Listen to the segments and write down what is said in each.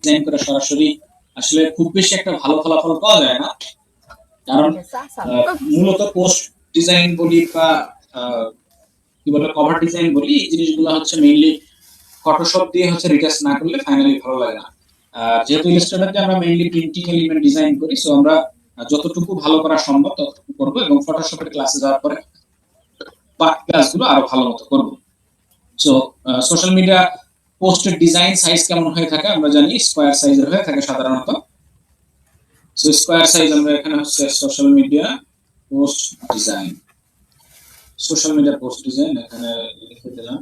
Design করে সরাসরি আসলে খুব বেশি একটা ভালো ফলাফল পাওয়া যায় না, কারণ মূলত পোস্ট ডিজাইন বলি বা কি বলে কভার ডিজাইন বলি, এই জিনিসগুলো হচ্ছে মেইনলি ফটোশপ দিয়ে হচ্ছে রিটাচ না করলে ফাইনালি ভালো লাগে না। যেহেতু ইলাস্ট্রেটরে আমরা মেইনলি প্রিন্টিং এলিমেন্ট ডিজাইন করি, সো আমরা যতটুকু ভালো করা সম্ভব ততটুকু করবো, এবং ফটোশপের ক্লাসে যাওয়ার পরে বাকি ক্লাসগুলো আরো ভালো মতো করবো। সো সোশ্যাল মিডিয়া পোস্টের ডিজাইন সাইজ কেমন হয়ে থাকে আমরা জানি, স্কয়ার সাইজের হয়ে থাকে সাধারণত। সো স্কয়ার সাইজ আমরা এখানে হচ্ছে social media post design, social media post design এখানে লিখে দিলাম।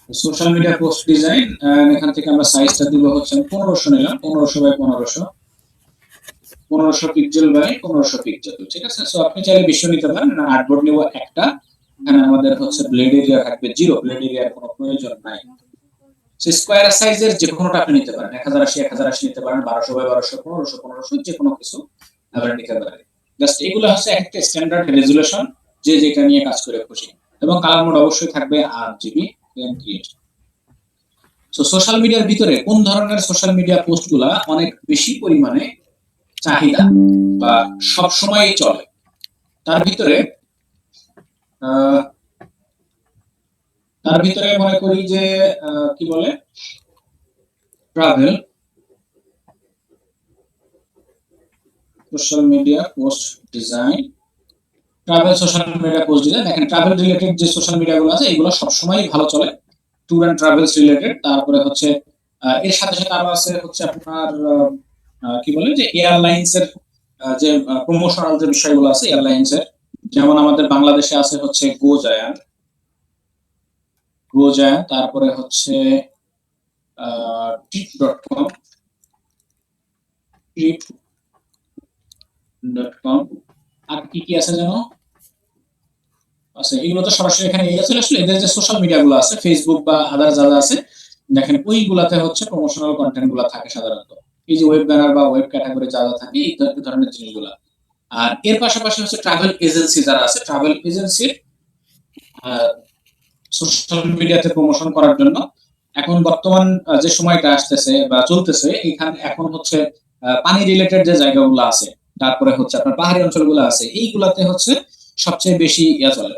সোশ্যাল মিডিয়া পোস্ট ডিজাইন, এখান থেকে আমরা সাইজটা দিব হচ্ছে 1500 নিলাম, 1500 বাই 1500, 1500 পিক্সেল বাই 1500 পিক্সেল, ঠিক আছে। সো আপনি চাইলে বেশি নিতে পারেন, না আর্টবোর্ড নিব একটা, এখানে আমাদের হচ্ছে ব্লেড এরিয়া থাকবে 0, ব্লেড এরিয়ার কোনো প্রয়োজন নাই। সো স্কয়ার সাইজের যে কোনোটা আপনি নিতে পারেন, 1080 1080 নিতে পারেন, 1200 বাই 1200, 1500 1500, যে কোনো কিছু আপনি নিতে পারেন। জাস্ট এগুলো হচ্ছে একটা স্ট্যান্ডার্ড রেজোলিউশন, যে যেটা নিয়ে কাজ করে খুশি, এবং কালার মোড অবশ্যই থাকবে 8GB ক্রিয়েট। সো সোশ্যাল মিডিয়ার ভিতরে কোন ধরনের সোশ্যাল মিডিয়া পোস্টগুলা অনেক বেশি পরিমাণে চাহিদা বা সব সময় চলে, তার ভিতরে মনে করি যে কি বলে travel social media post design, travel social media post design. দেখেন ট্রাভেল রিলেটেড যে সোশ্যাল মিডিয়া গুলো আছে এগুলো সবসময় ভালো চলে, ট্যুর এন্ড ট্রাভেলস রিলেটেড। তারপরে হচ্ছে এর সাথে সাথে আরো আছে হচ্ছে আপনার কি বলে যে এয়ারলাইন্স এর যে প্রমোশনাল যে বিষয়গুলো আছে এয়ারলাইন্স এর, যেমন আমাদের বাংলাদেশে আছে হচ্ছে গোজায়ান, তারপরে হচ্ছে trip.com, আর কি কি আছে যেন, আচ্ছা এগুলো তো সরাসরি এখানে চলে আসলে। এদের যে সোশ্যাল মিডিয়া গুলো আছে ফেসবুক বা আদার যারা আছে, দেখেন ওইগুলাতে হচ্ছে প্রমোশনাল কন্টেন্ট গুলো থাকে সাধারণত, এই যে ওয়েব ব্যানার বা ওয়েব ক্যাটাগরি যা যা থাকে এই ধরনের জিনিসগুলো। আর এর পাশাপাশি হচ্ছে ট্রাভেল এজেন্সি যারা আছে, ট্রাভেল এজেন্সির সোশ্যাল মিডিয়াতে প্রমোশন করার জন্য এখন বর্তমান যে সময়টা আসতেছে বা চলতেছে, এখানে এখন হচ্ছে পানি রিলেটেড যে জায়গাগুলো আছে, তারপরে হচ্ছে আপনার পাহাড়ি অঞ্চলগুলো আছে, এইগুলাতে হচ্ছে সবচেয়ে বেশি চলে,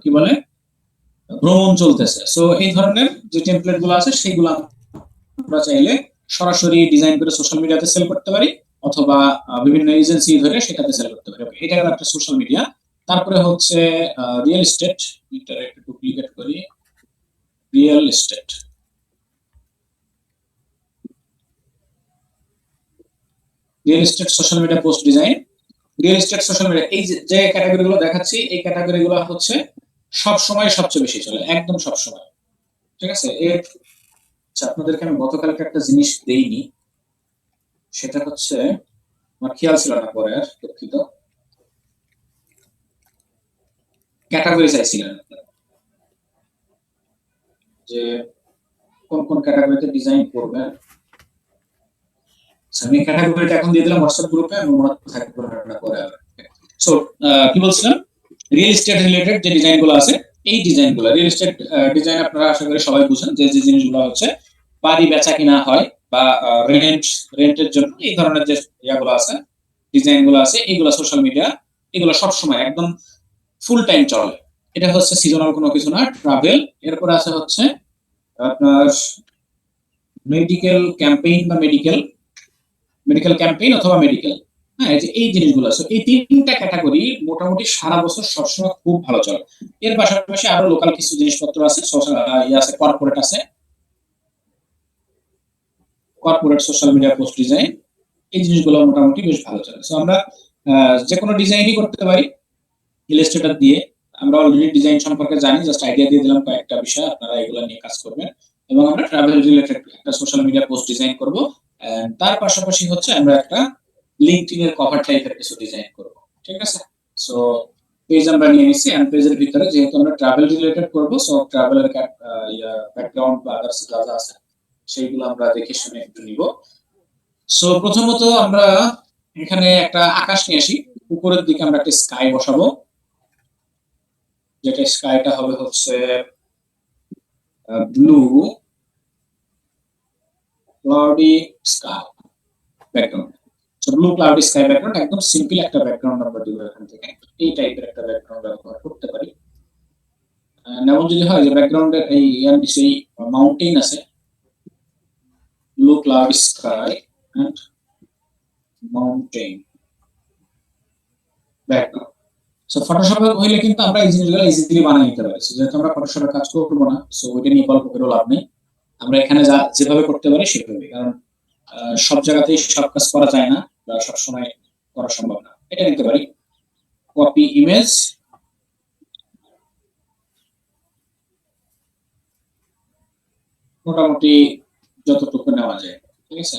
কি বলে ভ্রমণ চলতেছে। সো এই ধরনের যে টেমপ্লেট গুলো আছে সেগুলো আমরা চাইলে সরাসরি ডিজাইন করে সোশ্যাল মিডিয়াতে সেল করতে পারি, অথবা বিভিন্ন এজেন্সি ধরে সেটাতে সেল করতে পারি। এটা একটা সোশ্যাল মিডিয়া। তারপরে হচ্ছে রিয়েল এস্টেট, এটা একটু ডুপ্লিকেট করি, real estate, real estate social media post design. Real estate social media এই যে ক্যাটাগরি গুলো দেখাচ্ছি, এই ক্যাটাগরি গুলো হচ্ছে সব সময় সবচেয়ে বেশি চলে, একদম সব সময়, ঠিক আছে। এর আপনাদেরকে আমি গতকালকে একটা জিনিস দেইনি, সেটা হচ্ছে আমার খেয়াল ছিল না, পরে আর দুঃখিত, ক্যাটাগরি চাইছিলেন যে কোন কোন ক্যাটাগরিতে ডিজাইন করবেন। আমি ক্যাটাগরিটা এখন দিয়ে দিলাম হোয়াটসঅ্যাপ গ্রুপে, আমি মনে থাকবে না পরে। সো কি বলছিলাম, রিয়েল এস্টেট রিলেটেড যে ডিজাইনগুলো আছে, এই ডিজাইনগুলো রিয়েল এস্টেট ডিজাইন আপনারা আশা করি সবাই বুঝেন, যে যে জিনিসগুলো হচ্ছে বাড়ি বেচা কিনা হয় বা রেন্টের জন্য, এই ধরনের যে ইয়াগুলো আছে ডিজাইনগুলো আছে, এইগুলো সোশ্যাল মিডিয়া এগুলো সবসময় একদম ফুল টাইম চলে। এটা হচ্ছে সিজনাল কোনো কিছু না, ট্রাভেল। এরপরে আছে হচ্ছে আপনার মেডিকেল ক্যাম্পেইন বা মেডিকেল ক্যাম্পেইন অথবা মেডিকেল, হ্যাঁ এই জিনিসগুলো আছে। এই তিনটা ক্যাটাগরি মোটামুটি সারা বছর সবসময় খুব ভালো চলে। এর পাশাপাশি আরো লোকাল কিছু জিনিসপত্র আছে, আছে কর্পোরেট আছে, corporate social media post design, এই জিনিসগুলো মোটামুটি বেশ ভালো চলে। সো আমরা যে কোনো ডিজাইনই করতে পারি ইলাস্ট্রেটর দিয়ে। আমরা অলরেডি ডিজাইন সম্পর্কে জানি, জাস্ট আইডিয়া দিয়ে দিলাম কয়েকটা বিষয়, আপনারা এগুলো নিয়ে কাজ করবেন। এবং আমরা ট্রাভেল রিলেটেড একটা সোশ্যাল মিডিয়া পোস্ট ডিজাইন করব, তার পাশাপাশি হচ্ছে আমরা একটা লিঙ্কডইন এর কভার টাইপের কিছু ডিজাইন করব, ঠিক আছে। সো পেজ আমরা নিয়ে নিছি, এন্ড পেজের ভিতরে যেহেতু আমরা ট্রাভেল রিলেটেড করব, সো ট্রাভেলের ব্যাকগ্রাউন্ড বা আদার্স যা যা আছে সেইগুলো আমরা দেখে শুনে একটু নিব। সো প্রথমত আমরা এখানে একটা আকাশ নিয়ে আসি, উপরের দিকে আমরা একটা স্কাই বসাবো, যেটা স্কাইটা হবে হচ্ছে blue cloudy sky background. So blue cloudy sky background একদম সিম্পল একটা ব্যাকগ্রাউন্ড আমরা দিব এখান থেকে। এই টাইপের একটা ব্যাকগ্রাউন্ড ব্যবহার করতে পারি। যেমন যদি হয় যে ব্যাকগ্রাউন্ডের এই সেই মাউন্টেন আছে, blue cloudy sky and mountain background. So ফটোশপে হইলে কিন্তু আমরা এই জিনিসগুলো ইজিলি বানিয়ে নিতে পারি। সো যেহেতু আমরা ফটোশপে কাজ করব না, সো ওইটা নিয়ে গল্প করে লাভ নেই। আমরা এখানে যা যেভাবে করতে পারি সেভাবে, কারণ সব জায়গাতেই সব কাজ করা যায় না বা সব সময় করা সম্ভব না। এটা নিতে পারি কপি ইমেজ, মোটামুটি যতটুকু নেওয়া যায়, ঠিক আছে।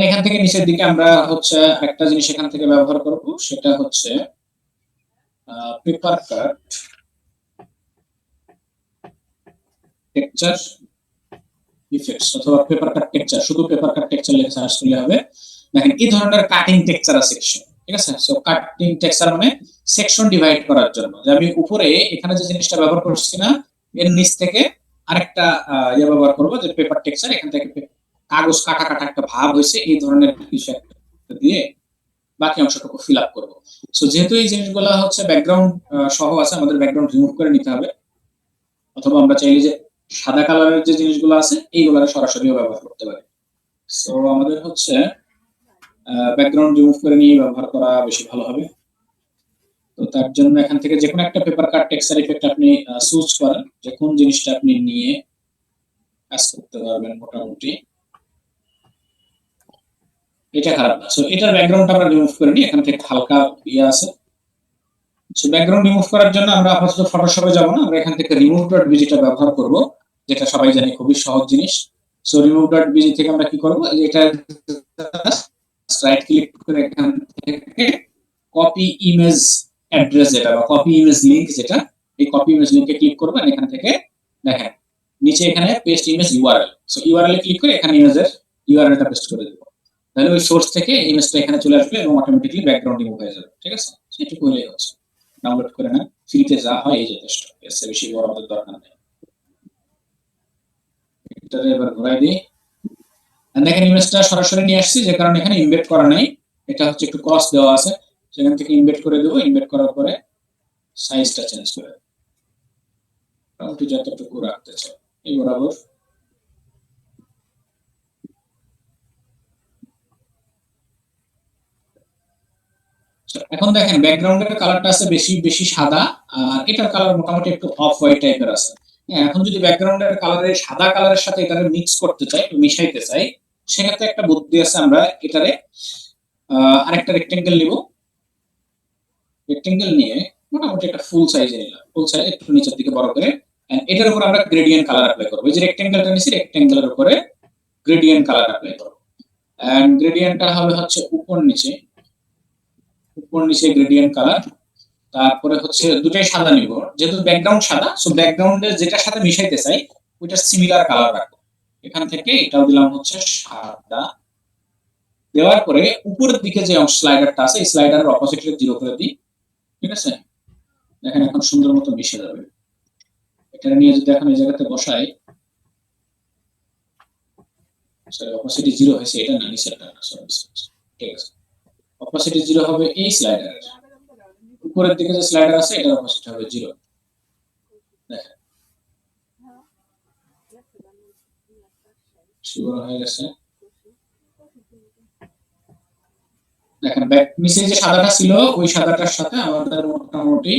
এখান থেকে নিচের দিকে আমরা হচ্ছে একটা জিনিস এখান থেকে ব্যবহার করব, সেটা হচ্ছে পেপার কাট টেক্সচার ইফেক্টস অথবা পেপার কাট টেক্সচার, শুধু পেপার কাট টেক্সচার লিখে সার্চ করলে হবে। দেখেন এই ধরনের কাটিং টেক্সচার আছে সেকশন, ঠিক আছে। সো কাটিং টেক্সচার মানে সেকশন ডিভাইড করার জন্য, যে আমি উপরে এখানে যে জিনিসটা ব্যবহার করছি না, এর নিচ থেকে আরেকটা ইয়ে ব্যবহার করব, যে পেপার টেক্সচার, এখান থেকে কাগজ কাটা কাটা একটা ভাব হয়েছে এই ধরনের কিছু একটা দিয়ে বাকি অংশটুকু ফিল আপ করবো। সো যেহেতু এই জিনিসগুলো হচ্ছে ব্যাকগ্রাউন্ড সহ আছে, আমাদের ব্যাকগ্রাউন্ড রিমুভ করে নিতে হবে, অথবা আমরা চাইলে যে সাদা কালারের যে জিনিসগুলো আছে এইগুলো সরাসরিও ব্যবহার করতে পারি। সো আমাদের হচ্ছে ব্যাকগ্রাউন্ড রিমুভ করে নিয়ে ব্যবহার করা বেশি ভালো হবে। তো তার জন্য এখান থেকে যে কোনো একটা পেপার কাট টেক্সচার ইফেক্ট আপনি চুজ করেন, যে কোন জিনিসটা আপনি নিয়ে কাজ করতে পারবেন মোটামুটি। এটা খারাপ না। সো এটার ব্যাকগ্রাউন্ডটা আমরা রিমুভ করে নিই, এখান থেকে হালকা ইয়ে আছে। সো ব্যাকগ্রাউন্ড রিমুভ করার জন্য আমরা আপাতত ফটোশপে যাব না, আমরা এখান থেকে remove.bg টা ব্যবহার করব, যেটা সবাই জানে খুবই সহজ জিনিস। সো remove.bg থেকে আমরা কি করব, এটা রাইট ক্লিক করে এখান থেকে কপি ইমেজ অ্যাড্রেস, যেটা বা কপি ইমেজ লিংক, যেটা এই কপি ইমেজ লিংকে ক্লিক করব। এখান থেকে দেখেন নিচে এখানে paste image URL. So URL এ ক্লিক করে এখানে ইমেজের ইউআরএলটা পেস্ট করে দেব। তাহলে ওই সোর্স থেকে ইমেজটা এখানে চলে আসবে এবং অটোমেটিক্যালি ব্যাকগ্রাউন্ড রিমুভ হয়ে যাবে, ঠিক আছে। সেটুকু হলেই হচ্ছে। ডাউনলোড করে নেন, ফ্রিতে যা হয় এই যথেষ্ট, এর চেয়ে বেশি বড় আমাদের দরকার নেই। এটা এবার ঘোরাই দিই, দেখেন ইমেজটা সরাসরি নিয়ে আসছি, যে কারণে এখানে ইমবেড করা নাই। এটা হচ্ছে একটু ক্রস দেওয়া আছে, সেখান থেকে ইমবেড করে দেবো। ইমবেড করার পরে সাইজটা চেঞ্জ করে মোটামুটি যতটুকু রাখতে চাই এই বরাবর। এখন দেখেন ব্যাকগ্রাউন্ডের কালারটা আছে বেশি বেশি সাদা, আর এটার কালার মোটামুটি একটু অফ হোয়াইট টাইপের আছে। এখন যদি ব্যাকগ্রাউন্ডের কালারের সাদা কালারের সাথে এটারে মিক্স করতে চাই, মিশাইতে চাই, সেক্ষেত্রে একটা বুদ্ধি আছে। আমরা এটারে আরেকটা রেক্টেঙ্গেল নিব, রেক্টেঙ্গেল নিয়ে মোটামুটি একটা ফুল সাইজে নিলাম, ফুল সাইজ একটু নিচের দিকে বড় করে, এটার উপর আমরা গ্রেডিয়েন্ট কালার অ্যাপ্লাই করব। এই যে রেক্টেঙ্গেলটা নিছি, রেক্টেঙ্গেলের উপরে গ্রেডিয়েন্ট কালার অ্যাপ্লাই করব। এন্ড গ্রেডিয়েন্টটা হবে হচ্ছে উপর নিচে, উপর নিচে গ্রেডিয়েন্ট কালার। তারপরে হচ্ছে দুটাই সাদা নিব, যেহেতু ব্যাকগ্রাউন্ড সাদা, সো ব্যাকগ্রাউন্ডের যেটার সাথে মিশাইতে চাই ওইটা সিমিলার কালার রাখবো। এখান থেকে এটাও দিলাম হচ্ছে সাদা। দেওয়ার পরে উপরের দিকে যে অংশ স্লাইডারটা আছে, এই স্লাইডারের অপোজিটে 0 করে দিই, ঠিক আছে। দেখেন এখন সুন্দর মতো মিশে যাবে। এটা নিয়ে যদি এখন এই জায়গাতে বসাই, সরি অপোজিটে 0 হয়েছে, এটা না নিচেরটা না, সরি ঠিক আছে। অপোজিটে 0 হবে এই স্লাইডারের, উপরের দিকে যে স্লাইডার আছে এটার অপোজিট হবে 0। দেখেন শুরু হয়ে গেছে। দেখেন নিচে যে সাদাটা ছিল ওই সাদাটার সাথে আমাদের মোটামুটি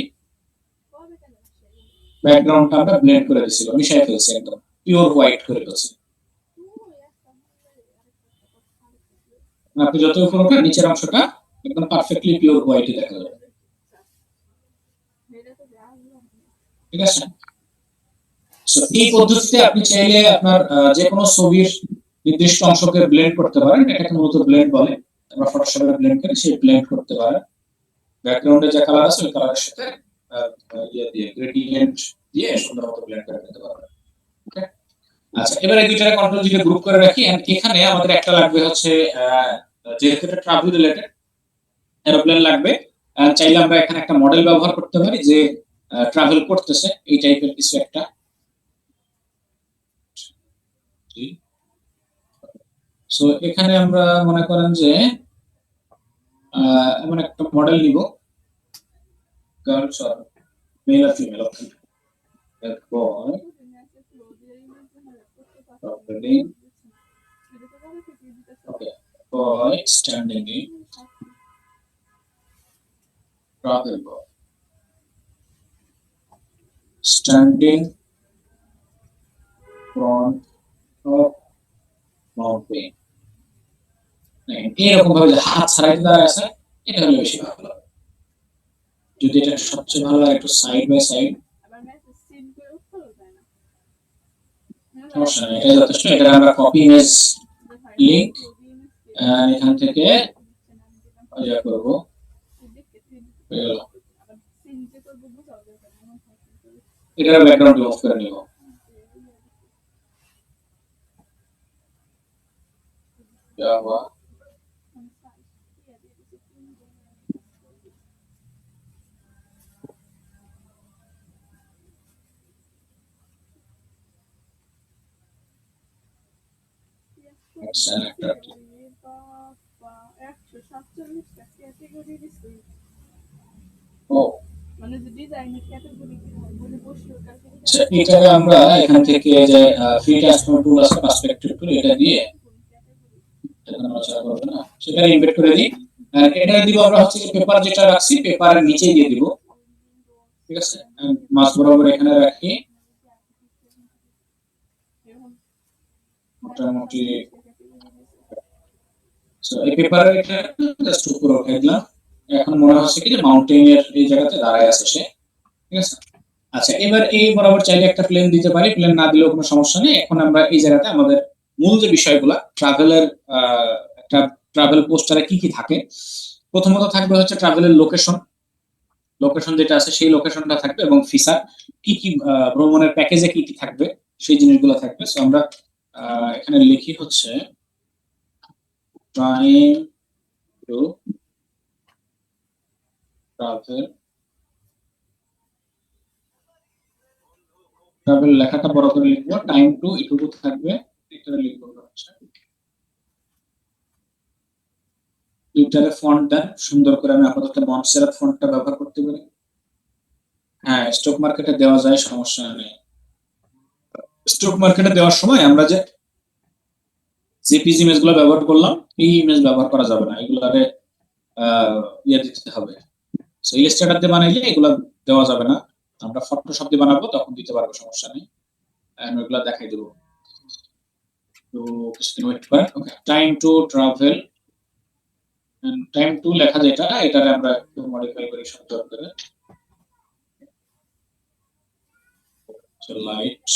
ব্যাকগ্রাউন্ডটা আমরা ব্লেন্ড করে দিয়েছিল, মিশাই ফেলছি, একদম পিওর হোয়াইট করে ফেলছি। আপনি যত উপর উঠে নিচের অংশটা একদম পারফেক্টলি পিওর হোয়াইটই দেখা যাবে, ঠিক আছে। এই পদ্ধতিতে আপনি চাইলে আপনার যে কোনো ছবির নির্দিষ্ট অংশকে ব্লেন্ড করতে পারেন, এটাকে মূলত ব্লেন্ড বলে। আমরা ফটোশপে ব্লেন্ড করি, সেই ব্লেন্ড করতে পারেন। ব্যাকগ্রাউন্ডে যে কালার আছে ওই কালারের সাথে ইয়ে দিয়ে গ্রেডিয়েন্ট দিয়ে সুন্দর মতো ব্লেন্ড করে নিতে পারবেন। ওকে, আচ্ছা এবার এই দুইটাকে কন্ট্রোল জি গ্রুপ করে রাখি। এন্ড এখানে আমাদের একটা লাগবে হচ্ছে যেহেতু এটা ট্রাভেল রিলেটেড, এরোপ্লেন লাগবে। চাইলে আমরা এখানে একটা মডেল ব্যবহার করতে পারি, যে ট্রাভেল করতেছে, এই টাইপের কিছু একটা। সো এখানে আমরা মনে করেন যে এমন একটা মডেল নিব, গার্লস আর মেল আর ফিমেল, ওকে, এরপর traveling, okay, boy standing in travel boy standing front of mountain, এরকম ভাবে যে হাত ছাড়াইতে দাঁড়ায় আছে, এটা হলে বেশি ভালো। যদি এটা সবচেয়ে ভালো লাগে একটু সাইড বাই সাইড, সমস্যা নেই, এটা যথেষ্ট। এটা আমরা কপি ইমেজ লিংক এখান থেকে ইয়া করব, এটার ব্যাকগ্রাউন্ড অফ করে নিব। জাভা এটাকে আমরা এখান থেকে যে ফ্রি ট্রান্সফর্ম টুল আছে, পার্সপেক্টিভ টুল, এটা দিয়ে সেটা ইনভেট করে দিই। আর এটা দিব আমরা হচ্ছে পেপার যেটা রাখছি, পেপারের নিচে দিয়ে দিব, ঠিক আছে, মাছ বরাবর এখানে রাখি, মোটামুটি এই পেপারের এটা জাস্ট উপরে উঠে দিলাম। এখন মনে হচ্ছে কি যে মাউন্টেনের এই জায়গাতে দাঁড়ায় আছে সে, ঠিক আছে। আচ্ছা, এবার এই বরাবর চাইলে একটা প্লেন দিতে পারি, প্লেন না দিলেও কোনো সমস্যা নেই। এখন আমরা এই জায়গাতে আমাদের মূল যে বিষয়গুলো ট্রাভেলের, একটা ট্রাভেল পোস্টারে কি কি থাকে, প্রথমত থাকবে হচ্ছে ট্রাভেলের লোকেশন, লোকেশন যেটা আছে সেই লোকেশনটা থাকবে, এবং ফিচার কি কি, ভ্রমণের প্যাকেজে কি কি থাকবে সেই জিনিসগুলো থাকবে। সো আমরা এখানে লিখি হচ্ছে টাইম টু ট্রাভেল, ট্রাভেল লেখাটা বড় করে লিখবো, টাইম টু এটুকু থাকবে, এটা লিখবো হচ্ছে টুইটারে ফন্ট দেন সুন্দর করে, আমি আপাতত মন্টসেরাত ফন্টটা ব্যবহার করতে পারি। হ্যাঁ, স্টক মার্কেটে দেওয়া যায়, সমস্যা নেই। স্টক মার্কেটে দেওয়ার সময় আমরা যে জেপিজি ইমেজগুলো ব্যবহার করলাম, এই ইমেজ ব্যবহার করা যাবে না, এগুলারে ইয়ে দিতে হবে। সো ইলাস্ট্রেটর দিয়ে বানাইলে এগুলো দেওয়া যাবে না, আমরা ফটোশপ দিয়ে বানাবো তখন দিতে পারবো, সমস্যা নেই, আমি এগুলো দেখাই দেবো। তো কিছুদিন ওয়েট করেন। Okay, time to travel, time to লেখা যেটা, এটারে আমরা একটু মডিফাই করি সুন্দর করে, লাইট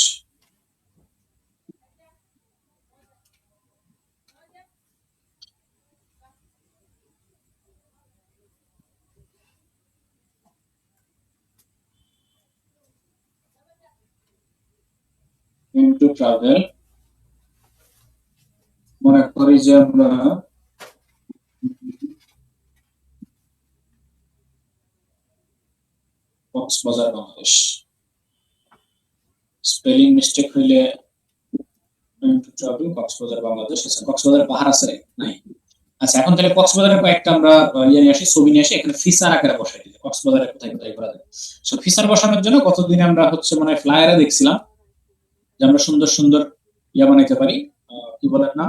টু ট্রাভেল, মনে করি যে আমরা কক্সবাজার বাংলাদেশ, স্পেলিং মিস্টেক হইলে ট্রাভেল কক্সবাজার বাংলাদেশ। আচ্ছা, কক্সবাজার পাহাড় আছে নাই? আচ্ছা, এখন তাহলে কক্সবাজারের কয়েকটা আমরা ইয়ে নিয়ে আসি, ছবি নিয়ে আসি, এখানে ফিচার আকারে বসাই দিই কক্সবাজারের কোথায় কোথায় ঘোরা যায়। সো ফিচার বসানোর জন্য কতদিন আমরা হচ্ছে মানে ফ্লায়ারে দেখছিলাম যে আমরা সুন্দর সুন্দর ইয়া বানাইতে পারি, কি বলেন না,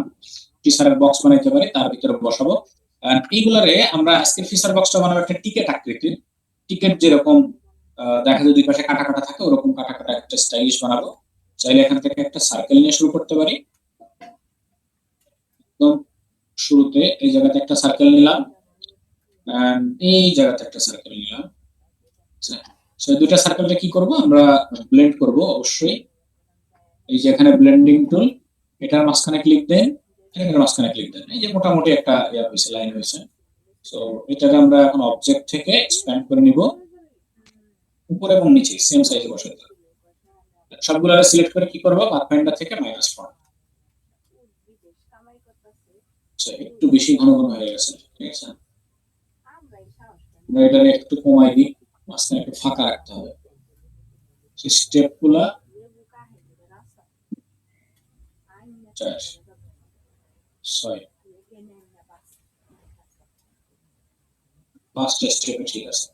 ফিচারের বক্স বানাইতে পারি, তার ভিতরে বসাবো। এইগুলারে আমরা আজকের ফিচার বক্সটা বানাবো একটা টিকেট আকৃতির, টিকেট যেরকম দেখা যায় দুই পাশে কাটা কাটা থাকে, ওরকম কাটা কাটা একটা স্টাইলিশ বানাবো। চাইলে এখান থেকে একটা সার্কেল নিয়ে শুরু করতে পারি, একদম শুরুতে এই জায়গাতে একটা সার্কেল নিলাম, এই জায়গাতে একটা সার্কেল নিলাম। সো দুইটা সার্কেলটা কি করব, আমরা ব্লেন্ড করব অবশ্যই। এই যে এখানে ব্লেন্ডিং টুল, এটার মাঝখানে ক্লিক দেন, এটার মাঝখানে ক্লিক দেন, এই যে মোটামুটি একটা ইয়া হয়েছে, লাইন হয়েছে। সো এটাকে আমরা এখন অবজেক্ট থেকে এক্সপ্যান্ড করে নিব, উপরে এবং নিচে সেম সাইজে বসাতে হবে। সবগুলো সিলেক্ট করে কি করব, পাথফাইন্ডার থেকে -1, আচ্ছা একটু বেশি ঘন ঘন হয়ে গেছে, ঠিক আছে, আমরা এটা একটু কমাই দিই, মাঝখানে একটু ফাঁকা রাখতে হবে। স্টেপগুলা 4 6 5টা স্টেপ ঠিক আছে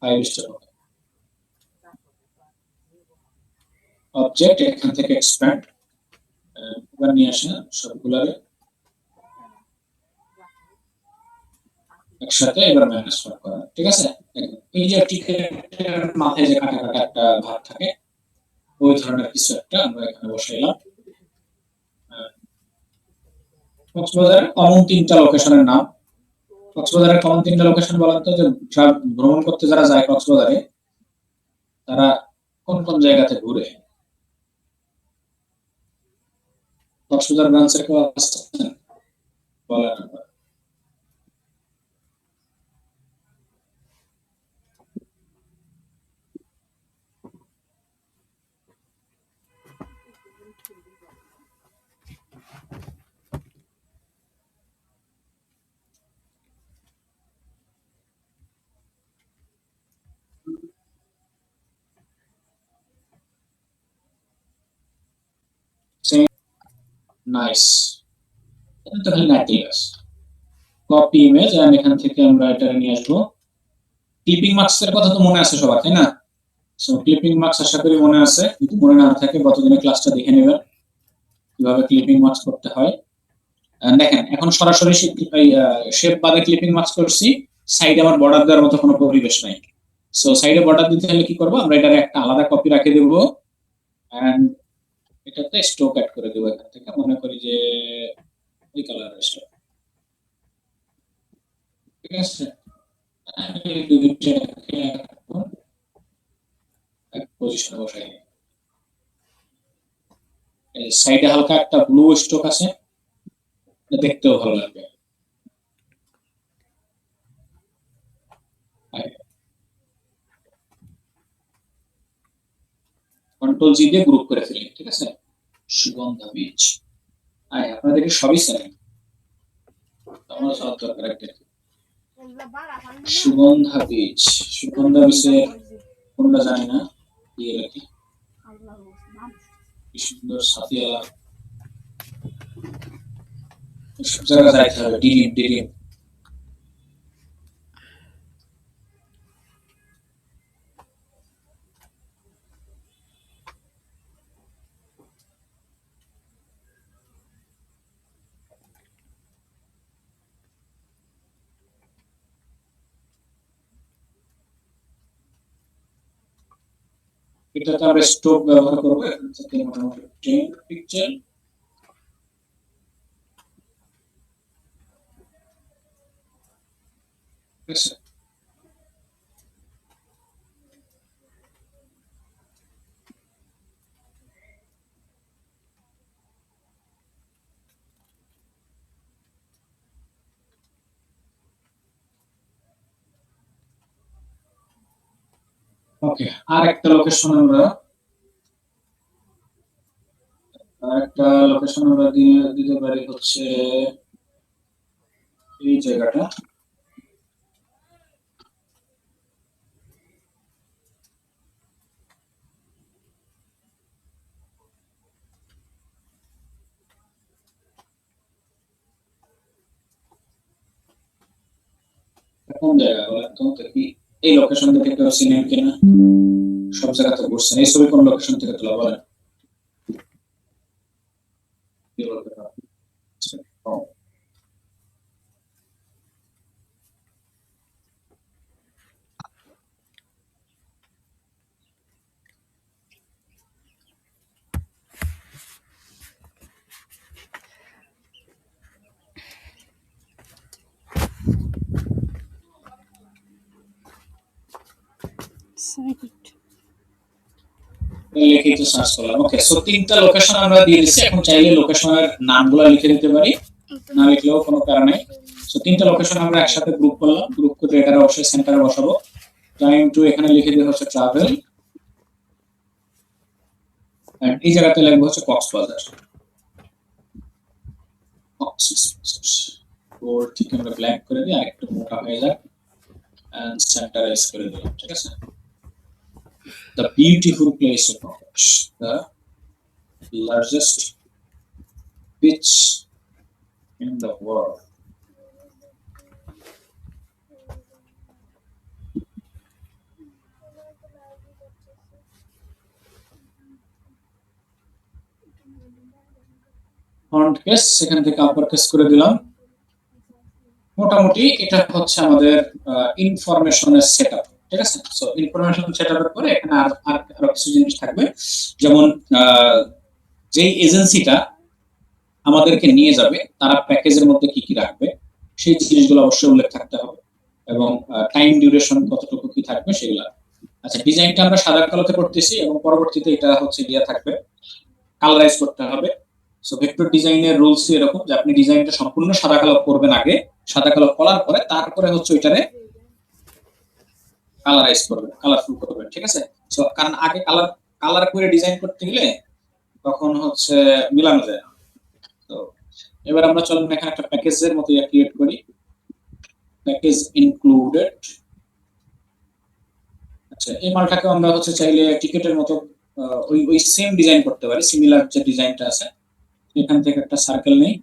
5 স্টেপ অবজেক্ট এখান থেকে এক্সপ্যান্ড এবার নিয়ে আসেন সবগুলারে একসাথে এবার মাইনাস করা ঠিক আছে এই যে টিকেটের মাথায় যে কাটা কাটা একটা ভাগ থাকে ওই ধরনের কিছু একটা আমরা এখানে বসাইলাম কক্সবাজারের কমন 3টা লোকেশনের নাম কক্সবাজারের কমন 3টা লোকেশন বলেন তো যে ভ্রমণ করতে যারা যায় কক্সবাজারে তারা কোন কোন জায়গাতে ঘুরে কক্সবাজার ব্রাঞ্চের কেউ আসছেন বলেন নাইস এটা খালি নাইস কপি ইমেজ আর এখান থেকে আমরা এটা নিয়ে আসবো ক্লিপিং মার্কসের কথা তো মনে আছে সবার তাই না সো ক্লিপিং মার্কস আশা করি মনে আছে যদি মনে না থাকে গতদিনের ক্লাসটা দেখে নেবেন কিভাবে ক্লিপিং মার্কস করতে হয় দেখেন এখন সরাসরি শেপ বাদে ক্লিপিং মার্কস করছি সাইডে আমার বর্ডার দেওয়ার মতো কোনো পরিবেশ নাই সো সাইডে বর্ডার দিতে হলে কি করব আমরা এটার একটা আলাদা কপি রেখে দেব এন্ড এটাতে স্ট্রোক অ্যাড করে দেব এখান থেকে মনে করি যে এই কালার স্ট্রোক ঠিক আছে এই দুইটাকে এক পজিশনে বসাই এই সাইডে হালকা একটা ব্লু স্ট্রোক আছে এটা দেখতেও ভালো লাগবে কন্ট্রোল জি দিয়ে গ্রুপ করে ফেলি ঠিক আছে সুগন্ধা বীজ আপনাদেরকে সবই চাই আমার সব দরকার একটা সুগন্ধা বীজ কোনটা জানি না দিয়ে রাখি কি সুন্দর সাথিয়ালা সব জায়গায় যাইতে হবে ডিলিট এটাতে আমরা স্ট্রোক ব্যবহার করবো এখান থেকে মোটামুটি 10 পিক্সেল ওকে আরেকটা লোকেশন আমরা দিতে পারি হচ্ছে এই জায়গাটা কোন জায়গা বলেন তো দেখি এই লোকেশন থেকে কেউ চিনেন কিনা সব জায়গাতে ঘুরছেন এই ছবি কোন লোকেশন থেকে তোলা বলেন লিখে সার্চ করলাম ওকে সো 3টা লোকেশন আমরা দিয়ে দিচ্ছি এখন চাইলে লোকেশনের নামগুলো লিখে দিতে পারি না লিখলেও কোনো কারণ নেই সো 3টা লোকেশন আমরা একসাথে গ্রুপ করলাম গ্রুপ করে এটার অবশ্যই সেন্টারে বসাবো টাইম টু এখানে লিখে দেব হচ্ছে ট্রাভেল এন্ড এই জায়গাতে লিখব হচ্ছে কক্সবাজার ওর ঠিক আমরা ব্ল্যাক করে দিই আরেকটু মোটা হয়ে যাক এন্ড সেন্টারাইজ করে দিই ঠিক আছে The beautiful place of Bangladesh, the largest beach in the world. Font case সেখান থেকে আপার কেস করে দিলাম। মোটামুটি এটা হচ্ছে আমাদের ইনফরমেশনের সেটআপ, ঠিক আছে। সো ইনফরমেশন সেটআপের পরে এখানে আরো কিছু জিনিস থাকবে, যেমন যেই এজেন্সিটা আমাদেরকে নিয়ে যাবে তারা প্যাকেজের মধ্যে কি কি রাখবে সেই জিনিসগুলো অবশ্যই উল্লেখ থাকতে হবে, এবং টাইম ডিউরেশন কতটুকু কি থাকবে সেগুলো। আচ্ছা, ডিজাইনটা আমরা সাদা কালোতে করতেছি এবং পরবর্তীতে এটা হচ্ছে ইয়া থাকবে, কালারাইজ করতে হবে। সো ভেক্টর ডিজাইনের রুলস এরকম যে আপনি ডিজাইনটা সম্পূর্ণ সাদা কালো করবেন আগে, সাদা কালো করার পরে তারপরে হচ্ছে ওইটারে কালারাইজ করবেন, কালারফুল করবেন, ঠিক আছে। সো কারণ আগে কালার করে ডিজাইন করতে গেলে তখন হচ্ছে মিলানো যায় না। তো এবার আমরা চলুন এখানে একটা প্যাকেজের মতো ক্রিয়েট করি, প্যাকেজ ইনক্লুডেড। আচ্ছা, এই মালটাকে আমরা হচ্ছে চাইলে টিকেটের মতো ওই সেম ডিজাইন করতে পারি, সিমিলার যে ডিজাইনটা আছে এখান থেকে একটা সার্কেল নেই,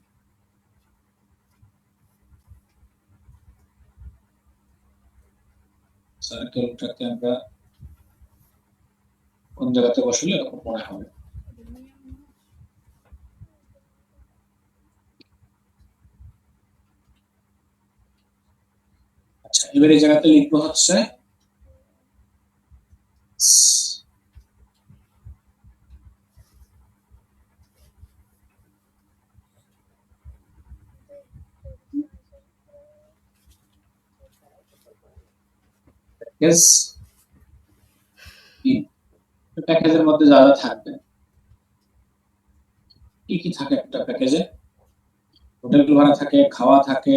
সার্কেলটাকে আমরা কোন জায়গাতে বসালে এরকম মনে হবে। আচ্ছা, এবার এই জায়গাতে লিখবো হচ্ছে প্যাকেজ প্যাকেজের মধ্যে যা যা থাকবে, কি কি থাকে একটা প্যাকেজে, হোটেল ভাড়া থাকে, খাওয়া থাকে,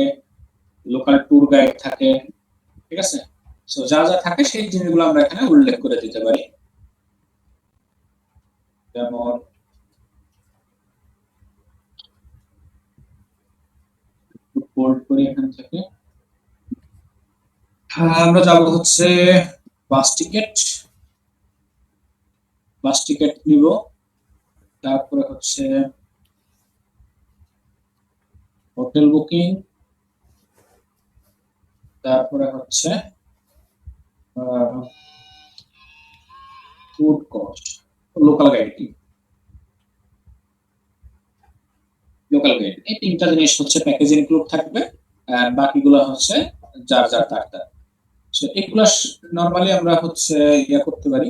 লোকাল ট্যুর গাইড থাকে, ঠিক আছে। সো যা যা থাকে সেই জিনিসগুলো আমরা এখানে উল্লেখ করে দিতে পারি, যেমন বোল্ড করি এখান থেকে। আমরা যাব হচ্ছে বাস টিকেট, বাস টিকেট নিব, তারপরে হচ্ছে হোটেল বুকিং, তারপরে হচ্ছে food cost, local guide, local guide, এই তিনটা জিনিস হচ্ছে প্যাকেজ ইনক্লুড থাকবে, আর বাকিগুলো হচ্ছে যার যার তার। সো এগুলো নরমালি আমরা হচ্ছে ইয়া করতে পারি,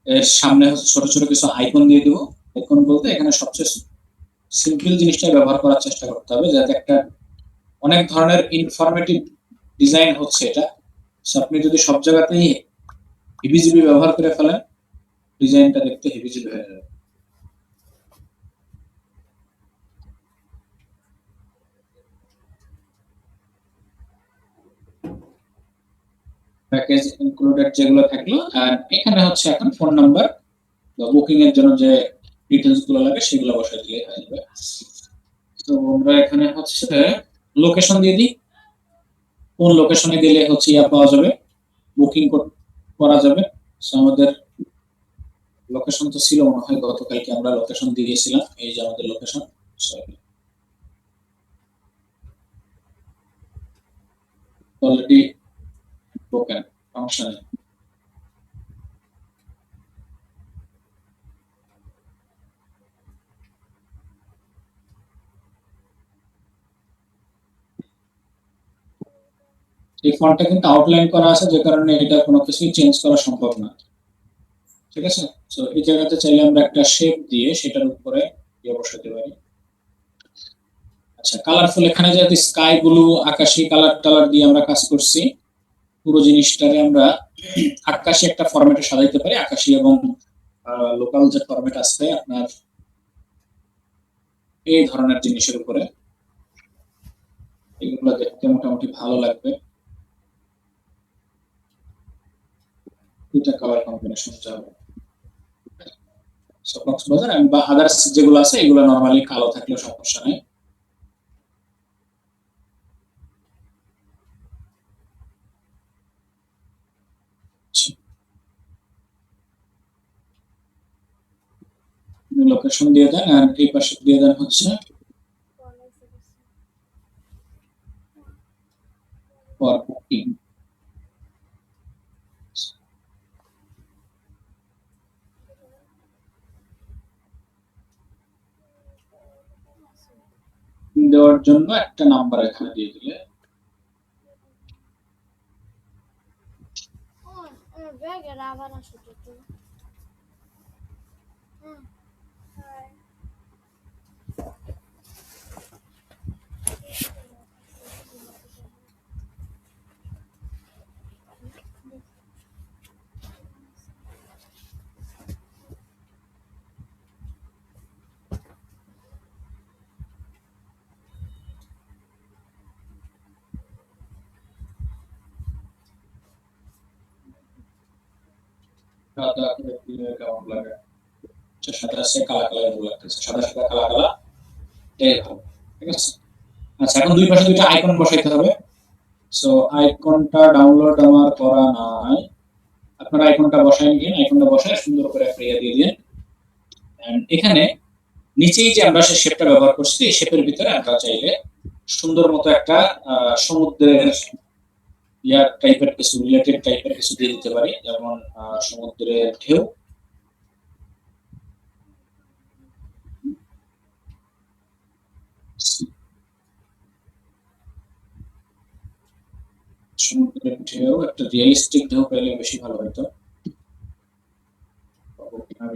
এর সামনে হচ্ছে ছোট ছোট কিছু আইকন দিয়ে দিব। আইকন বলতে এখানে সবচেয়ে সিম্পল জিনিসটা ব্যবহার করার চেষ্টা করতে হবে, যাতে একটা অনেক ধরনের ইনফরমেটিভ ডিজাইন হচ্ছে এটা। সো আপনি যদি সব জায়গাতেই হিবিজিবি ব্যবহার করে ফেলেন, ডিজাইনটা দেখতে হিবিজিবি হয়ে যাবে। প্যাকেজ ইনক্লুডেড যেগুলো থাকলো, আর এখানে হচ্ছে এখন ফোন নাম্বার বা বুকিং এর জন্য যে ডিটেইলস গুলো লাগে সেগুলো বসাই দিলেই হয়ে যাবে। তো আমরা এখানে হচ্ছে লোকেশন দিয়ে দিই, কোন লোকেশনে গেলে হচ্ছে ইয়া পাওয়া যাবে, বুকিং করা যাবে। সো আমাদের লোকেশন তো ছিল মনে হয় গতকালকে আমরা লোকেশন দিয়েছিলাম, এই যে আমাদের লোকেশন। অলরেডি বুকেন, সমস্যা নেই। এই ফন্টটা কিন্তু আউটলাইন করা আছে, যে কারণে এটা কোনো কিছুই চেঞ্জ করা সম্ভব না, ঠিক আছে। সো এই জায়গাতে চাইলে আমরা একটা শেপ দিয়ে সেটার উপরে দিয়ে বসাতে পারি। আচ্ছা, কালারফুল, এখানে যেহেতু স্কাই ব্লু আকাশী কালার টালার দিয়ে আমরা কাজ করছি, পুরো জিনিসটাকে আমরা আকাশী একটা ফরম্যাটে সাজাইতে পারি, আকাশী এবং লোকাল যে ফরম্যাট আছে আপনার এই ধরনের জিনিসের উপরে, এগুলো দেখতে মোটামুটি ভালো লাগবে। দুইটা কালার কম্বিনেশন যাবে। সো কক্সবাজার বা আদার্স যেগুলো আছে এগুলো নরমালি কালো থাকলেও সমস্যা নেই। লোকেশন দিয়ে দেন আর এই পাশে দিয়ে দেন হচ্ছে ফর বুকিং। দেওয়ার জন্য একটা নাম্বার এখানে দিয়ে দিলে সাদা করে দিলে কেমন লাগে? সাদা সে কালা কালার লাগতেছে, সাদা সাদা কালা কালা এরকম, ঠিক আছে। আচ্ছা, এখন দুই পাশে দুইটা আইকন বসাইতে হবে। সো আইকনটা ডাউনলোড আমার করা নাই, আপনারা আইকনটা বসায় নিন। আইকনটা বসায় সুন্দর করে একটা ইয়ে দিয়ে দিন। এখানে নিচেই যে আমরা সেই শেপটা ব্যবহার করছি, এই শেপের ভিতরে আমরা চাইলে সুন্দর মতো একটা সমুদ্রের ইয়ার টাইপের কিছু, রিলেটেড টাইপের কিছু দিয়ে দিতে পারি, যেমন সমুদ্রের ঢেউ। সমুদ্রের ঢেউ, একটা রিয়েলিস্টিক ঢেউ পেলে বেশি ভালো হতো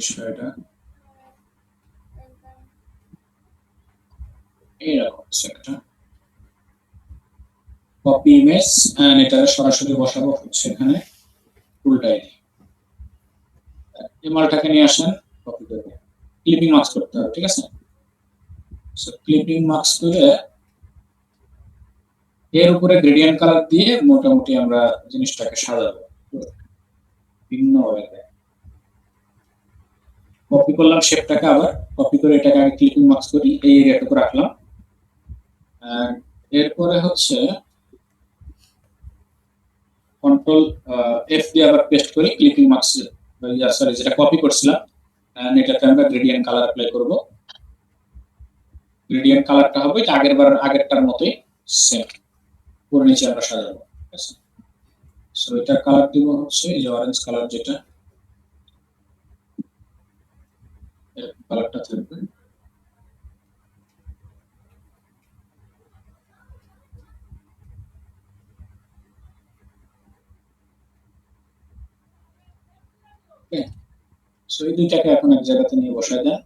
বিষয়টা। এইরকম একটা কপি ইমেজ, এটা সরাসরি বসাবো হচ্ছে এখানে টুলটাই। এই মালটাকে নিয়ে আসেন, কপি করে ক্লিপিং মার্কস করতে হবে, ঠিক আছে। সো ক্লিপিং মার্কস করে এর উপরে গ্রেডিয়েন্ট কালার দিয়ে মোটামুটি আমরা জিনিসটাকে সাজাবো ভিন্ন ভাবে। কপি করলাম শেপটাকে, আবার কপি করে এটাকে আগে ক্লিপিং মার্কস করি, এই এরিয়াটুকু রাখলাম। এরপরে হচ্ছে কন্ট্রোল এফ দিয়ে আবার পেস্ট করি ক্লিপিং মার্কস, সরি যেটা কপি করছিলাম এটাতে আমরা গ্রেডিয়েন্ট কালার অ্যাপ্লাই করব। গ্রেডিয়েন্ট কালারটা হবে আগেরটার মতোই সেম, পুরো নিচে আমরা সাজাবো, ঠিক আছে। সো এটা কালার দিব হচ্ছে এই যে অরেঞ্জ কালার, যেটা কালারটা থাকবে। সো এই দুইটাকে এখন এক জায়গাতে নিয়ে বসায় দেন।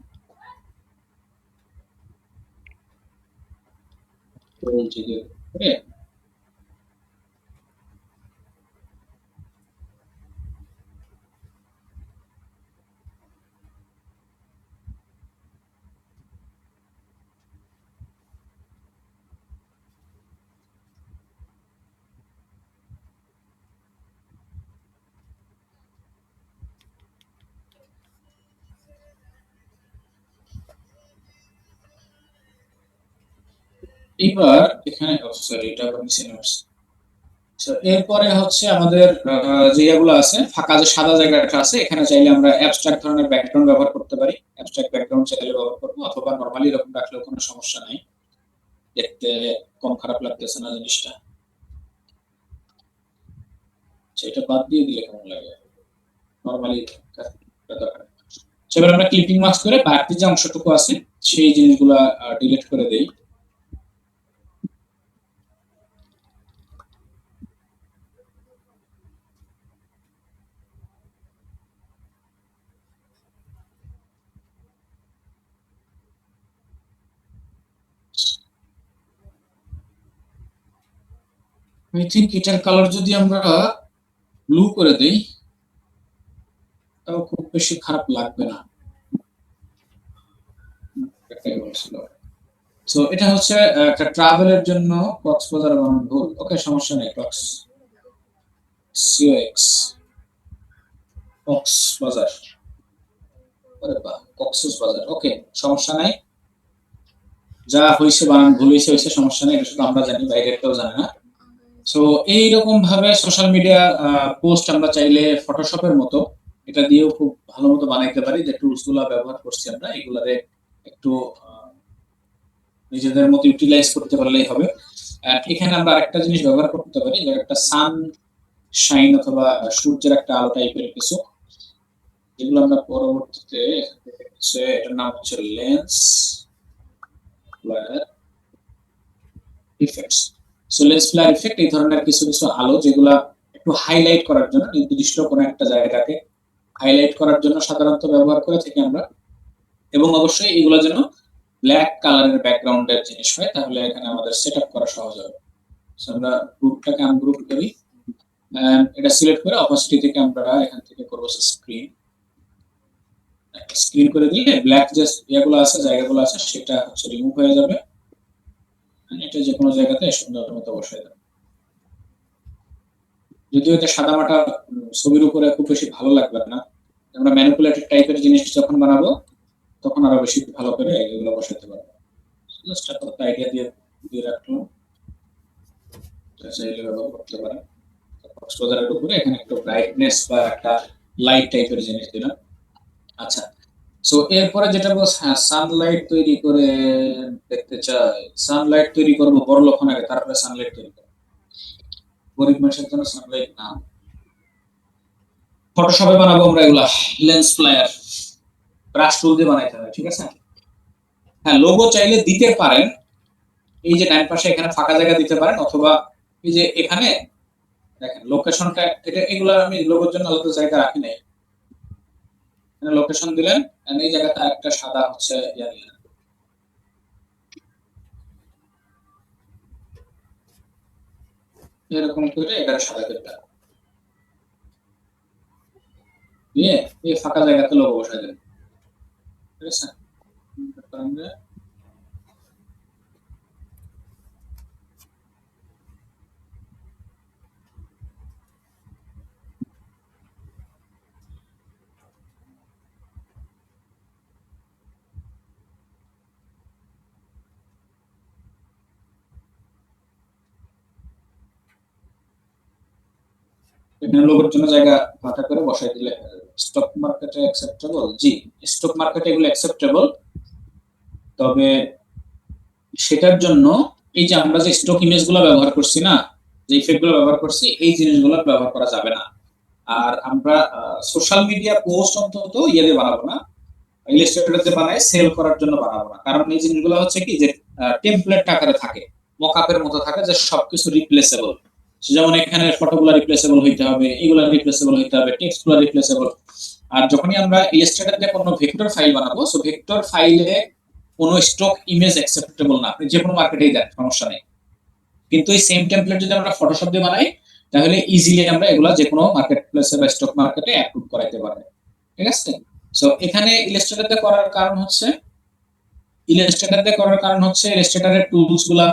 এবার এখানে সরি এটা আমি সিনেমাস। এরপরে হচ্ছে আমাদের যেগুলো আছে ফাঁকা, যে সাদা জায়গাটা আছে, এখানে চাইলে আমরা অ্যাবস্ট্রাক্ট ধরনের ব্যাকগ্রাউন্ড ব্যবহার করতে পারি। অ্যাবস্ট্রাক্ট ব্যাকগ্রাউন্ড চাইলে ব্যবহার করবো, অথবা নরমালি এরকম রাখলেও কোনো সমস্যা নাই, দেখতে কম খারাপ লাগতেছে না জিনিসটা। সেটা বাদ দিয়ে দিলে কেমন লাগে নরমালি। এবার আমরা ক্লিপিং মার্কস করে বাড়তি যে অংশটুকু আছে সেই জিনিসগুলো ডিলিট করে দেই। আই থিঙ্ক এটার কালার যদি আমরা ব্লু করে দেই তাও খুব বেশি খারাপ লাগবে না। সো এটা হচ্ছে একটা ট্রাভেলের জন্য কক্সবাজার বানানো ভুল, ওকে সমস্যা নেই। কক্সবাজার, আরে বাহ, কক্সবাজার, ওকে সমস্যা নাই। যা হয়েছে বানান ভুল হয়েছে সমস্যা নেই, এটা শুধু আমরা জানি, বাইরে কেউ জানে না। সো এইরকম ভাবে সোশ্যাল মিডিয়া পোস্ট আমরা চাইলে ফটোশপের মতো এটা দিয়েও খুব ভালো মতো বানাইতে পারি। যে টুলস গুলা ব্যবহার করছি আমরা এগুলারে একটু নিজেদের মতো ইউটিলাইজ করতে পারলেই হবে। এখানে আমরা আরেকটা জিনিস ব্যবহার করতে পারি, যে একটা সান শাইন অথবা সূর্যের একটা আলো টাইপের কিছু, যেগুলো আমরা পরবর্তীতে হচ্ছে এটার নাম হচ্ছে lens flyer effects. So lens flyer effect এই ধরনের কিছু কিছু আলো যেগুলা একটু হাইলাইট করার জন্য, নির্দিষ্ট কোনো একটা জায়গাকে হাইলাইট করার জন্য সাধারণত ব্যবহার করে থাকি আমরা। এবং অবশ্যই এগুলো যেন ব্ল্যাক কালারের ব্যাকগ্রাউন্ডের জিনিস হয়, তাহলে এখানে আমাদের সেটআপ করা সহজ হবে। সো আমরা গ্রুপটাকে আনগ্রুপ করি, এটা সিলেক্ট করে অপাসিটি থেকে আমরা এখান থেকে করব স্ক্রিন করে দিলে ব্ল্যাক যে ইয়াগুলো আছে, জায়গাগুলো আছে, সেটা হচ্ছে রিমুভ হয়ে যাবে। এটা যে কোনো জায়গাতে সুন্দর মতো বসাই দেবে। যদিও এটা সাদামাটা ছবির উপরে খুব বেশি ভালো লাগবে না, আমরা ম্যানিপুলেটেড টাইপের জিনিস যখন বানাবো তখন আরো বেশি ভালো করে এগুলো বসাতে পারবো। জাস্ট একটা আইডিয়া দিয়ে রাখলাম, চাইলে ব্যবহার করতে পারেন। এক্সপোজারের উপরে এখানে একটু ব্রাইটনেস বা একটা লাইট টাইপের জিনিস দিলাম। আচ্ছা, সো এরপরে যেটা বলছ, হ্যাঁ সানলাইট তৈরি করে দেখতে চাই। সানলাইট তৈরি করবো বড় লক্ষণ আগে, তারপরে সানলাইট তৈরি করবো। গরিব মানুষের জন্য সানলাইট না, ফটোশপে বানাবো আমরা এগুলা। লেন্স ফ্লায়ার ব্রাশ টুল দিয়ে বানাইতে হবে, ঠিক আছে। হ্যাঁ, লোগো চাইলে দিতে পারেন, এই যে ডান পাশে এখানে ফাঁকা জায়গা দিতে পারেন, অথবা এই যে এখানে দেখেন লোকেশনটা, এটা এগুলা আমি লোগোর জন্য আলাদা জায়গা রাখি নাই। এখানে লোকেশন দিলেন, এই জায়গাতে একটা সাদা হচ্ছে এরকম করে এটা সাদা করে দিয়ে এই ফাঁকা জায়গাতে লোগো বসাই দেন, ঠিক আছে। এখানে লোগোর জন্য জায়গা ফাঁকা করে বসাই দিলে। স্টক মার্কেটে অ্যাকসেপ্টেবল? জি, স্টক মার্কেটে এগুলো অ্যাকসেপ্টেবল, তবে সেটার জন্য এই যে আমরা যে স্টক ইমেজগুলো ব্যবহার করছি না, যে ইফেক্টগুলো ব্যবহার করছি, এই জিনিসগুলো ব্যবহার করা যাবে না। আর আমরা সোশ্যাল মিডিয়া পোস্ট অন্তত ইয়েতে বানাবো না, ইলাস্ট্রেটরতে বানাই সেল করার জন্য বানাবো না। কারণ এই জিনিসগুলো হচ্ছে কি যে টেমপ্লেট আকারে থাকে, মকআপের মতো থাকে, যে সবকিছু রিপ্লেসেবল। যেমন এখানে ফটোগুলো রিপ্লেসেবল হইতে হবে, এগুলো রিপ্লেসেবল হইতে হবে, টেক্সটগুলো রিপ্লেসেবল। আর যখনই আমরা ইলাস্ট্রেটরে কোনো ভেক্টর ফাইল বানাবো, সো ভেক্টর ফাইলে কোনো স্টক ইমেজ অ্যাকসেপ্টেবল না, আপনি যে কোনো মার্কেটেই দেন সমস্যা নেই। কিন্তু এই সেম টেমপ্লেট যদি আমরা ফটোশপ দিয়ে বানাই, তাহলে ইজিলি আমরা এগুলা যে কোনো মার্কেট প্লেসে বা স্টক মার্কেটে অ্যাপ্রুভ করাইতে পারবো, ঠিক আছে। সো এখানে ইলাস্ট্রেটরে করার কারণ হচ্ছে ইলাস্ট্রেটরের টুলস গুলা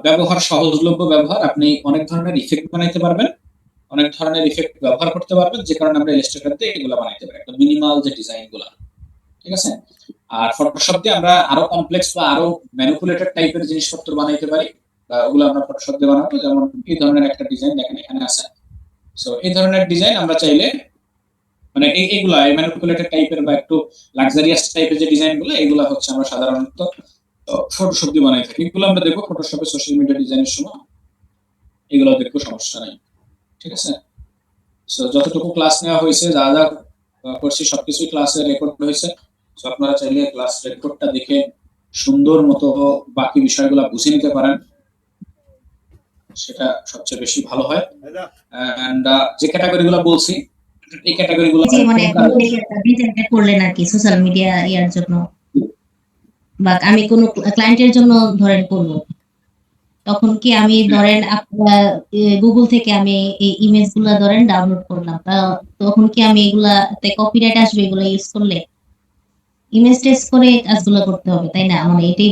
ব্যবহার সহজলভ্য ব্যবহার, আপনি অনেক ধরনের ইফেক্ট বানাইতে পারবেন, অনেক ধরনের ইফেক্ট ব্যবহার করতে পারবেন, যে কারণে আমরা ইলাস্ট্রেটর দিয়ে এগুলো বানাইতে পারি, একটা মিনিমাল যে ডিজাইন গুলা, ঠিক আছে। আর ফটোশপ দিয়ে আমরা আরো কমপ্লেক্স বা আরো ম্যানিপুলেটেড টাইপের জিনিসপত্র বানাইতে পারি, ওগুলো আমরা ফটোশপ দিয়ে বানাবো। যেমন এই ধরনের একটা ডিজাইন দেখেন এখানে আছে। সো এই ধরনের ডিজাইন আমরা চাইলে মানে এইগুলা ম্যানিপুলেটেড টাইপের বা একটু লাক্সারিয়াস টাইপের যে ডিজাইনগুলো, এগুলা হচ্ছে আমরা সাধারণত ফটোশপ দিয়ে বানাই থাকি। এগুলো আমরা দেখবো ফটোশপে সোশ্যাল মিডিয়া ডিজাইনের সময়, এগুলো দেখবো, সমস্যা নাই, ঠিক আছে। সো যতটুকু ক্লাস নেওয়া হয়েছে, যা যা করছি সবকিছুই ক্লাসে রেকর্ড হয়েছে। সো আপনারা চাইলে ক্লাস রেকর্ডটা দেখে সুন্দর মতো বাকি বিষয়গুলো বুঝে নিতে পারেন, সেটা সবচেয়ে বেশি ভালো হয়। এন্ড যে ক্যাটাগরিগুলো বলছি, এই ক্যাটাগরিগুলো মানে ডিজাইনটা করলেন আর কি সোশ্যাল মিডিয়া ইয়ার জন্য, বা আমি কোনো ক্লায়েন্টের জন্য ধরেন করব, তখন কি আমি ধরেন গুগল থেকে আমি এই ইমেজগুলো ধরেন ডাউনলোড করলাম, তখন কি আমি এগুলাতে কপিরাইট আসবে এগুলো ইউজ করলে? ইমেজ টেস্ট করে কাজগুলো করতে হবে, তাই না? মানে এটাই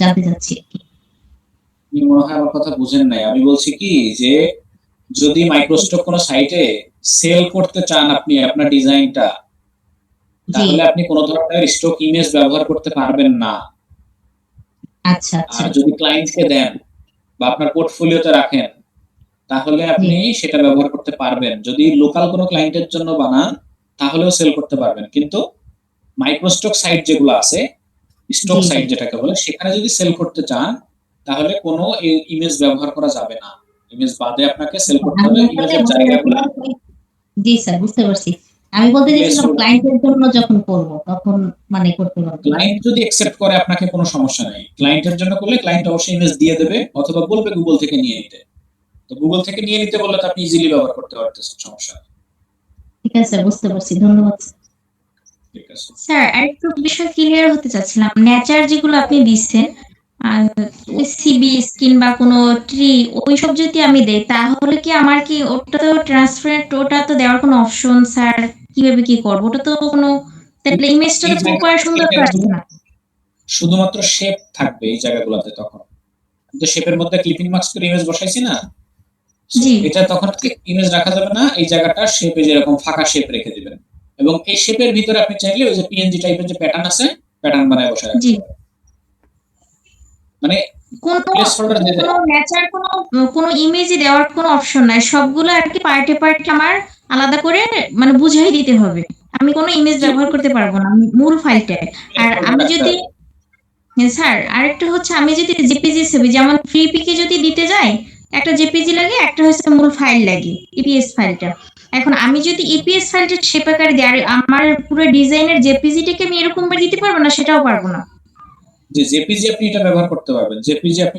জানতে চাচ্ছি। মনে হয় আমার কথা বুঝেন নাই। আমি বলছি কি যে যদি মাইক্রোস্টক কোনো সাইটে সেল করতে চান আপনি আপনার ডিজাইনটা, তাহলে আপনি কোনো ধরনের স্টক ইমেজ ব্যবহার করতে পারবেন না। আচ্ছা আচ্ছা। আর যদি ক্লায়েন্টকে দেন বা আপনার পোর্টফোলিওতে রাখেন, তাহলে আপনি সেটা ব্যবহার করতে পারবেন। যদি লোকাল কোনো ক্লায়েন্টের জন্য বানান, তাহলেও সেল করতে পারবেন। কিন্তু মাইক্রোস্টক সাইট যেগুলো আছে, স্টক জি, জি। সাইট যেটাকে বলে, সেখানে যদি সেল করতে চান তাহলে কোনো ইমেজ ব্যবহার করা যাবে না। ইমেজ বাদে আপনাকে সেল করতে আমি হবে। আসলে ইমেজের বলতে জায়গাগুলা চাচ্ছিলাম কি, জি স্যার বুঝতে পারছি। আমি বলতে প্লেস চাচ্ছিলাম হোল্ডার। ক্লায়েন্টের জন্য যখন করব তখন মানে করতে পারবো। ক্লায়েন্ট যদি অ্যাকসেপ্ট করে আপনাকে কোনো সমস্যা নাই। ক্লায়েন্টের জন্য করলে ক্লায়েন্ট অবশ্যই ইমেজ দিয়ে দেবে অথবা বলবে গুগল থেকে নিয়ে নিতে। তো গুগল থেকে নিয়ে নিতে বললে তো আপনি ইজিলি ব্যবহার করতে পারতেছেন, সমস্যা নেই। ঠিক আছে স্যার, বুঝতে পারছি। ধন্যবাদ। ঠিক আছে। স্যার আরেকটু বিষয় ক্লিয়ার হতে চাচ্ছিলাম। নেচার যেগুলো আপনি দিচ্ছেন, আর ওই সিবি স্কিন বা কোনো ট্রি ওইসব যদি আমি দেই তাহলে কি আমার কি ওটা তো ট্রান্সপারেন্ট, ওটা তো দেওয়ার কোনো অপশন স্যার কিভাবে কি করবো? ওটা তো কোনো, তাহলে ইমেজটা এই তো প্রপার জায়গাগুলোতে সুন্দর ক্লিপের করে জন্য আসবে না। শুধুমাত্র শেপ থাকবে এই জায়গাগুলোতে তখন। কিন্তু শেপের মধ্যে ক্লিপিং মার্কস করে ইমেজ বসাইছি না? সো জি, এটা তখন ইমেজ রাখা যাবে না। এই জায়গাটা শেপে যেরকম ফাঁকা শেপ রেখে দিবেন। এবং এই শেপের ভিতরে আপনি চাইলে ওই যে পিএনজি টাইপের যে প্যাটার্ন আছে, প্যাটার্ন বানায় বসায় জি। রাখতে পারেন। মানে কোনো প্লেস হোল্ডার দিয়ে কোনো নেচার কোনো ইমেজই দেওয়ার কোনো অপশন নাই। সবগুলো আরকি পার্টে, পার্টে আমার আলাদা করে মানে বুঝাই দিতে হবে। আমি কোনো ইমেজ জি, ব্যবহার করতে পারবো না মূল ফাইলটায়। প্লেস আর হোল্ডার আমি রাখতে যদি, হবে। হ্যাঁ, স্যার আরেকটা হচ্ছে আমি যদি জেপিজি ছবি যেমন ফ্রি পিকে যদি দিতে যাই, একটা জেপিজি লাগে, একটা হচ্ছে মূল ফাইল লাগে, ইপিএস ফাইলটা। এখন আমি যদি ইপিএস ফাইলটা শেপ আকারে দিই আর আমার পুরো ডিজাইনের জেপিজিটাকে আমি এরকম ভাবে দিতে পারবো না, সেটাও পারবো না। যে জেপিজি আপনি এটা ব্যবহার করতে পারবেন। জেপিজি আপনি